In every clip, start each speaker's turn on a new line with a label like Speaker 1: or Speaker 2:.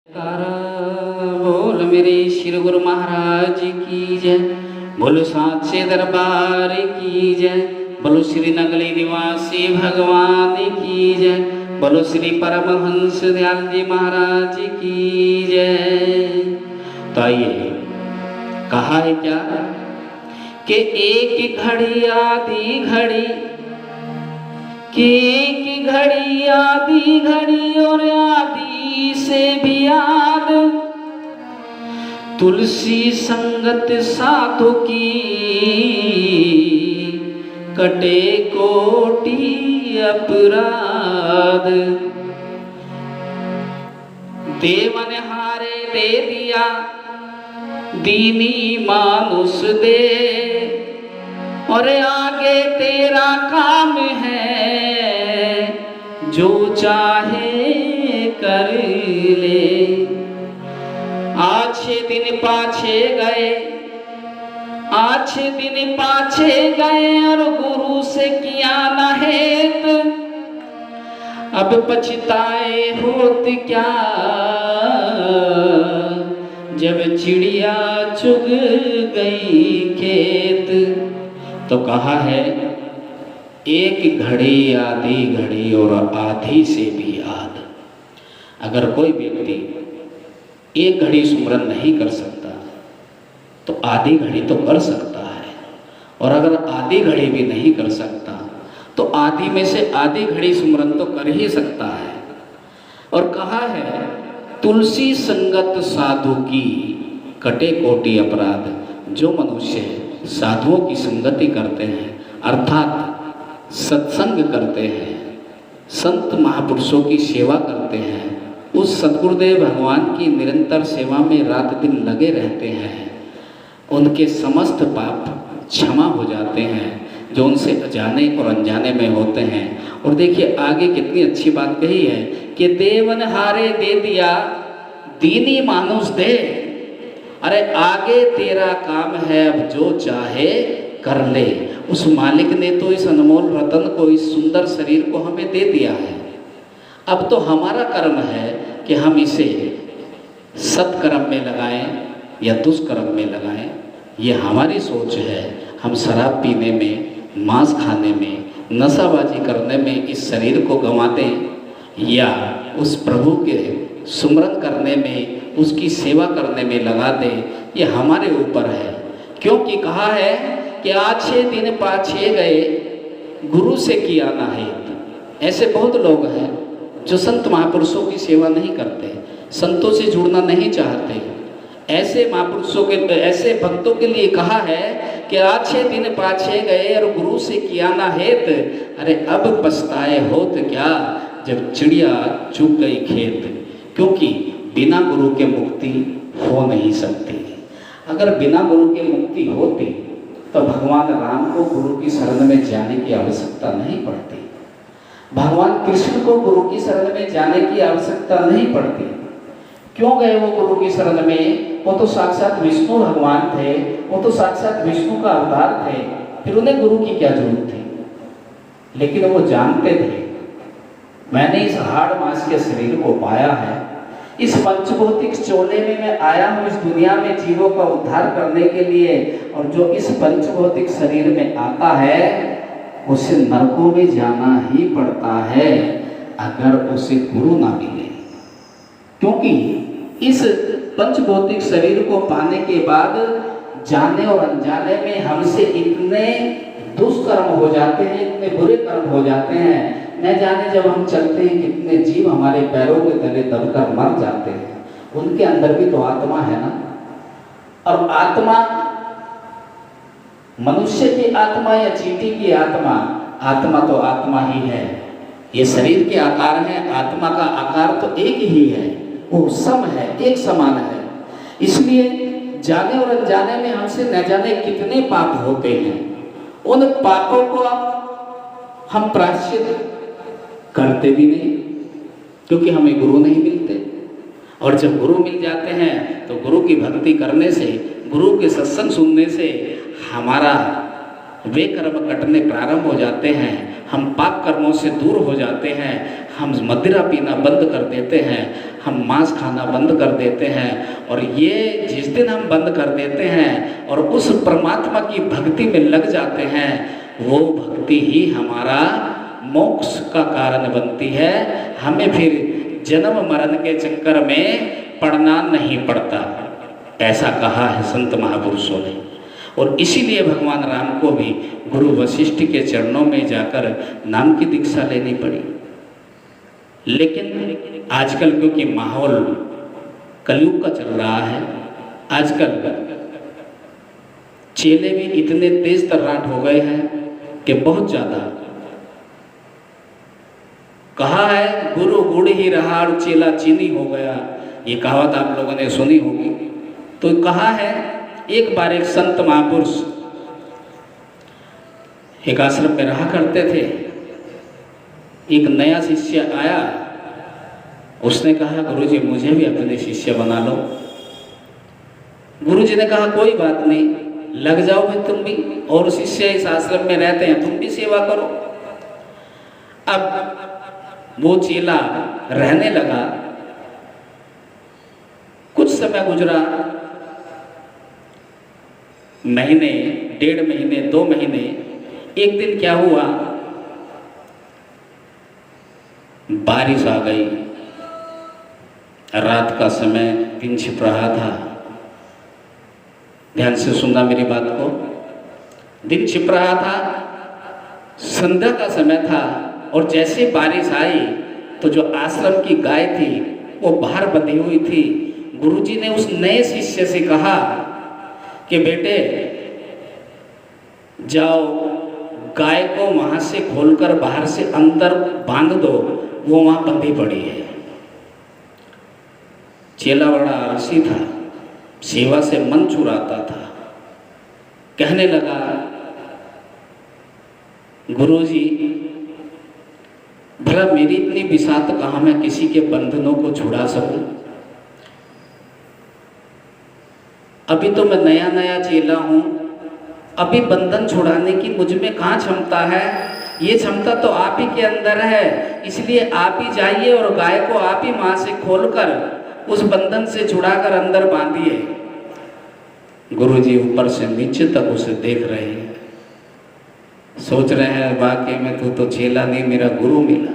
Speaker 1: तारा बोल मेरे श्री गुरु महाराज की जय। बोलो साचे दरबार की जय। बोलो श्री नगली निवासी भगवान की जय। बोलो श्री परमहंस दयाल जी महाराज की जय। तो आइए, कहा है क्या कि एक घड़ी आधी घड़ी, कि एक घड़ी आधी घड़ी और आधी से भी याद, तुलसी संगत साधु की कटे कोटि अपराध। देवन हारे दे दिया दीनी मानुष दे, और आगे तेरा काम है जो चाहे कर ले। आछे दिन पाछे गए, आछे दिन पाछे गए और गुरु से किया न हेत, अब पछताए होत क्या जब चिड़िया चुग गई खेत। तो कहा है एक घड़ी आधी घड़ी और आधी से भी याद। अगर कोई व्यक्ति एक घड़ी सुमरन नहीं कर सकता तो आधी घड़ी तो कर सकता है, और अगर आधी घड़ी भी नहीं कर सकता तो आधी में से आधी घड़ी सुमरन तो कर ही सकता है। और कहा है तुलसी संगत साधु की कटे कोटि अपराध। जो मनुष्य साधुओं की संगति करते हैं अर्थात सत्संग करते हैं, संत महापुरुषों की सेवा करते हैं, उस सद्गुरुदेव भगवान की निरंतर सेवा में रात दिन लगे रहते हैं, उनके समस्त पाप क्षमा हो जाते हैं जो उनसे अजाने और अनजाने में होते हैं। और देखिए आगे कितनी अच्छी बात कही है कि देवन हारे दे दिया दीनी मानुष दे। अरे आगे तेरा काम है अब जो चाहे कर ले। उस मालिक ने तो इस अनमोल रतन को, इस सुंदर शरीर को हमें दे दिया है। अब तो हमारा कर्म है कि हम इसे सत्कर्म में लगाएं या दुष्कर्म में लगाएं। ये हमारी सोच है। हम शराब पीने में, मांस खाने में, नशाबाजी करने में इस शरीर को गंवा दें, या उस प्रभु के सुमरन करने में, उसकी सेवा करने में लगा दे, ये हमारे ऊपर है। क्योंकि कहा है कि आछे दिन पाछे गए गुरु से किया ना हेत। ऐसे बहुत लोग हैं जो संत महापुरुषों की सेवा नहीं करते, संतों से जुड़ना नहीं चाहते। ऐसे महापुरुषों के, ऐसे भक्तों के लिए कहा है कि आछे दिन पाछे गए और गुरु से किया ना हेत, अरे अब पछताए होत क्या जब चिड़िया चुग गई खेत। क्योंकि बिना गुरु के मुक्ति हो नहीं सकती। अगर बिना गुरु के मुक्ति होती तो भगवान राम को गुरु की शरण में जाने की आवश्यकता नहीं पड़ती, भगवान कृष्ण को गुरु की शरण में जाने की आवश्यकता नहीं पड़ती। क्यों गए वो गुरु की शरण में? वो तो साक्षात विष्णु भगवान थे, वो तो साक्षात विष्णु का अवतार थे, फिर उन्हें गुरु की क्या जरूरत थी? लेकिन वो जानते थे मैंने इस हाड़ मांस के शरीर को पाया है, इस पंचभौतिक चोले में मैं आया हूँ इस दुनिया में जीवों का उद्धार करने के लिए, और जो इस पंचभौतिक शरीर में आता है उसे नरकों में जाना ही पड़ता है अगर उसे गुरु ना मिले। क्योंकि इस पंचभौतिक शरीर को पाने के बाद जाने और अनजाने में हमसे इतने दुष्कर्म हो जाते हैं, इतने बुरे कर्म हो जाते हैं, न जाने जब हम चलते हैं कितने जीव हमारे पैरों के तले दबकर मर जाते हैं। उनके अंदर भी तो आत्मा है ना, और आत्मा मनुष्य की आत्मा या चींटी की आत्मा, आत्मा तो आत्मा ही है। ये शरीर के आकार है, आत्मा का आकार तो एक ही है, वो सम है, एक समान है। इसलिए जाने और अनजाने में हमसे न जाने कितने पाप होते हैं। उन पापों को हम प्रायश्चित करते भी नहीं, क्योंकि हमें गुरु नहीं मिलते। और जब गुरु मिल जाते हैं तो गुरु की भक्ति करने से, गुरु के सत्संग सुनने से हमारा वे कर्म कटने प्रारंभ हो जाते हैं, हम पाप कर्मों से दूर हो जाते हैं, हम मदिरा पीना बंद कर देते हैं, हम मांस खाना बंद कर देते हैं, और ये जिस दिन हम बंद कर देते हैं और उस परमात्मा की भक्ति में लग जाते हैं, वो भक्ति ही हमारा मोक्ष का कारण बनती है। हमें फिर जन्म मरण के चक्कर में पड़ना नहीं पड़ता, ऐसा कहा है संत महापुरुषों ने। और इसीलिए भगवान राम को भी गुरु वशिष्ठ के चरणों में जाकर नाम की दीक्षा लेनी पड़ी। लेकिन आजकल क्योंकि माहौल कलयुग का चल रहा है, आजकल चेले भी इतने तेज तर्राट हो गए हैं कि बहुत ज़्यादा। कहा है गुरु गुड़ ही रहा और चेला चीनी हो गया, ये कहावत आप लोगों ने सुनी होगी। तो कहा है एक बार एक संत महापुरुष एक आश्रम में रहा करते थे, एक नया शिष्य आया, उसने कहा गुरुजी मुझे भी अपने शिष्य बना लो। गुरुजी ने कहा कोई बात नहीं, लग जाओ भाई तुम भी, और शिष्य इस आश्रम में रहते हैं, तुम भी सेवा करो। अब वो चेला रहने लगा, कुछ समय गुजरा, महीने, 1.5 महीने, 2 महीने। एक दिन क्या हुआ, बारिश आ गई, रात का समय, दिन छिप रहा था। ध्यान से सुनना मेरी बात को। दिन छिप रहा था, संध्या का समय था, और जैसे बारिश आई तो जो आश्रम की गाय थी वो बाहर बंधी हुई थी। गुरुजी ने उस नए शिष्य से कहा कि बेटे जाओ गाय को वहां से खोलकर बाहर से अंदर बांध दो, वो वहां बंधी पड़ी है। चेला बड़ा आलसी था, सेवा से मन चुराता था, कहने लगा गुरुजी भला मेरी इतनी बिसात कहाँ मैं किसी के बंधनों को छुड़ा सकूं? अभी तो मैं नया नया चेला हूं, अभी बंधन छुड़ाने की मुझ में कहाँ क्षमता है? ये क्षमता तो आप ही के अंदर है, इसलिए आप ही जाइए और गाय को आप ही वहां से खोलकर उस बंधन से छुड़ाकर अंदर बांधिए। गुरुजी ऊपर से नीचे तक उसे देख रहे हैं, सोच रहे हैं वाकई में तू तो चेला नहीं, मेरा गुरु मिला।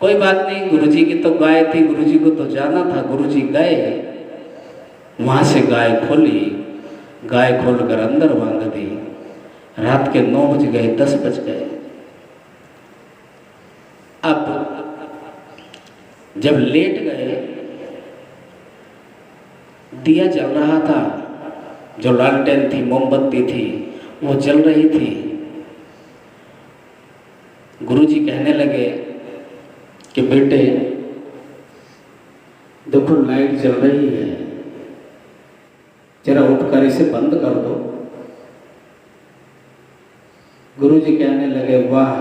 Speaker 1: कोई बात नहीं, गुरुजी की तो गाय थी, गुरुजी को तो जाना था। गुरुजी गए, वहां से गाय खोली, गाय खोलकर अंदर बांध दी। रात के 9 बज गए, 10 बज गए। अब जब लेट गए, दिया जल रहा था, जो लालटेन थी, मोमबत्ती थी, वो जल रही थी। गुरुजी कहने लगे कि बेटे देखो लाइट जल रही है, जरा उठकर इसे बंद कर दो। गुरुजी कहने लगे वाह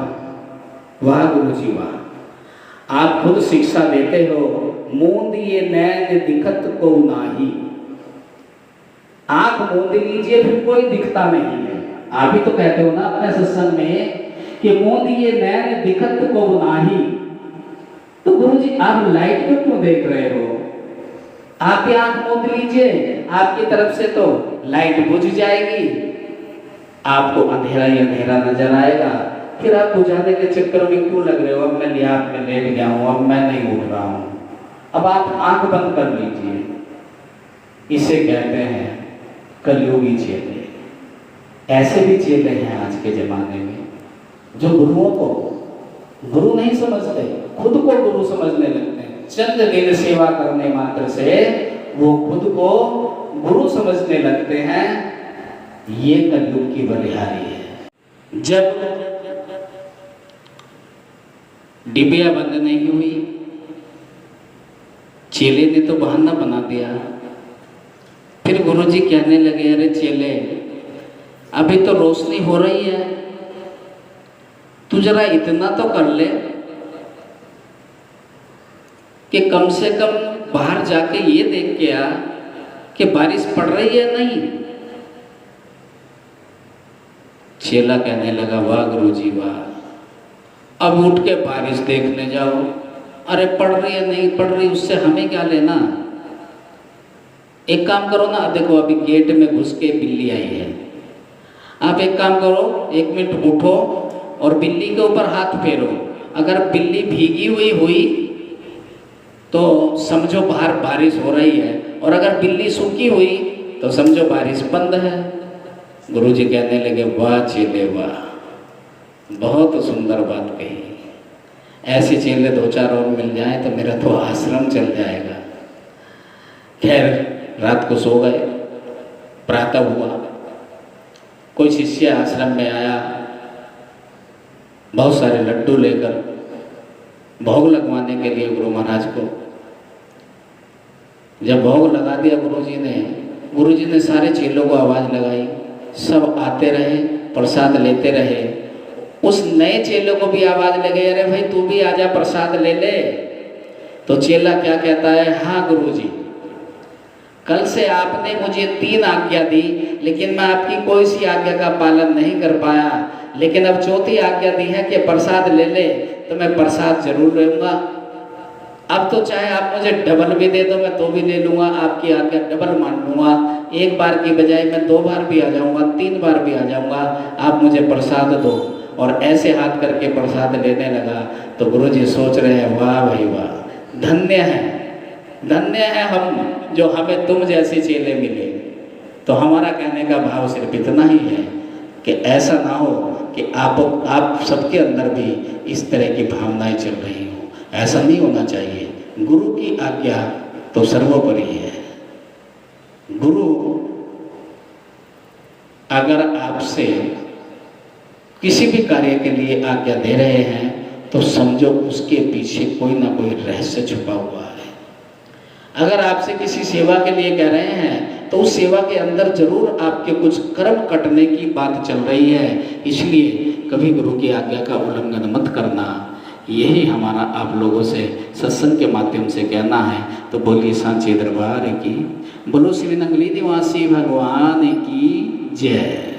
Speaker 1: वाह गुरुजी वाह, आप खुद शिक्षा देते हो, मूंद ये नैन दिखत को नाही। आंख मूंद लीजिए फिर कोई दिखता नहीं है। आप ही तो कहते हो ना अपने सत्संग में कि मूंद ये नैन दिखत को नाही। तो गुरुजी आप लाइट में क्यों देख रहे हो? आप ही आंख मूंद लीजिए, आपकी तरफ से तो लाइट बुझ जाएगी, आपको अंधेरा ही अंधेरा नजर आएगा। फिर आप बुझाने के चक्कर में क्यों लग रहे हो? अब मैं लिहाज में लेट गया हूं, अब मैं नहीं उठ रहा हूं, अब आप आंख बंद कर लीजिए। इसे कहते हैं कलयुगी चेले। ऐसे भी चेले हैं आज के जमाने में जो गुरुओं को गुरु नहीं समझते, खुद को गुरु समझने लगते हैं। चंद दिन सेवा करने मात्र से वो खुद को गुरु समझने लगते हैं। ये कलयुग की बलिहारी है। जब डिबिया बंद नहीं हुई, चेले ने तो बहाना बना दिया। फिर गुरुजी कहने लगे अरे चेले अभी तो रोशनी हो रही है, तू जरा इतना तो कर ले कि कम से कम बाहर जाके ये देख के आ कि बारिश पड़ रही है नहीं। चेला कहने लगा वाह गुरुजी वाह, अब उठ के बारिश देखने जाओ, अरे पड़ रही है नहीं पड़ रही उससे हमें क्या लेना। एक काम करो ना, देखो अभी गेट में घुस के बिल्ली आई है, आप एक काम करो, 1 मिनट उठो और बिल्ली के ऊपर हाथ फेरो। अगर बिल्ली भीगी हुई हुई तो समझो बाहर बारिश हो रही है, और अगर बिल्ली सूखी हुई तो समझो बारिश बंद है। गुरुजी कहने लगे, वाह चेले वाह, बहुत सुंदर बात कही। ऐसे चेले 2-4 और मिल जाए तो मेरा तो आश्रम चल जाएगा। खैर रात को सो गए, प्रातः हुआ, कोई शिष्य आश्रम में आया बहुत सारे लड्डू लेकर भोग लगवाने के लिए गुरु महाराज को। जब भोग लगा दिया गुरुजी ने सारे चेलों को आवाज़ लगाई, सब आते रहे, प्रसाद लेते रहे। उस नए चेलों को भी आवाज़ लगे, अरे भाई तू भी आजा प्रसाद ले ले। तो चेला क्या कहता है, हाँ गुरुजी, कल से आपने मुझे 3 आज्ञा दी, लेकिन मैं आपकी कोई सी आज्ञा का पालन नहीं कर पाया, लेकिन अब 4थी आज्ञा दी है कि प्रसाद ले ले, तो मैं प्रसाद जरूर लूँगा। अब तो चाहे आप मुझे डबल भी दे दो मैं तो भी ले लूँगा, आपकी आज्ञा डबल मान लूँगा। 1 बार की बजाय मैं 2 बार भी आ जाऊँगा, 3 बार भी आ जाऊँगा, आप मुझे प्रसाद दो। और ऐसे हाथ करके प्रसाद लेने लगा। तो गुरुजी सोच रहे हैं, वाह भाई वाह, धन्य है हम जो हमें तुम जैसे चेले मिले। तो हमारा कहने का भाव सिर्फ इतना ही है कि ऐसा ना हो कि आप सबके अंदर भी इस तरह की भावनाएं चल रही हो, ऐसा नहीं होना चाहिए। गुरु की आज्ञा तो सर्वोपरि है। गुरु अगर आपसे किसी भी कार्य के लिए आज्ञा दे रहे हैं तो समझो उसके पीछे कोई ना कोई रहस्य छुपा हुआ है। अगर आपसे किसी सेवा के लिए कह रहे हैं तो उस सेवा के अंदर जरूर आपके कुछ कर्म कटने की बात चल रही है। इसलिए कभी गुरु की आज्ञा का उल्लंघन मत करना, यही हमारा आप लोगों से सत्संग के माध्यम से कहना है। तो बोलिए सांचे दरबार की, बोलो श्री नंगली निवासी भगवान की जय।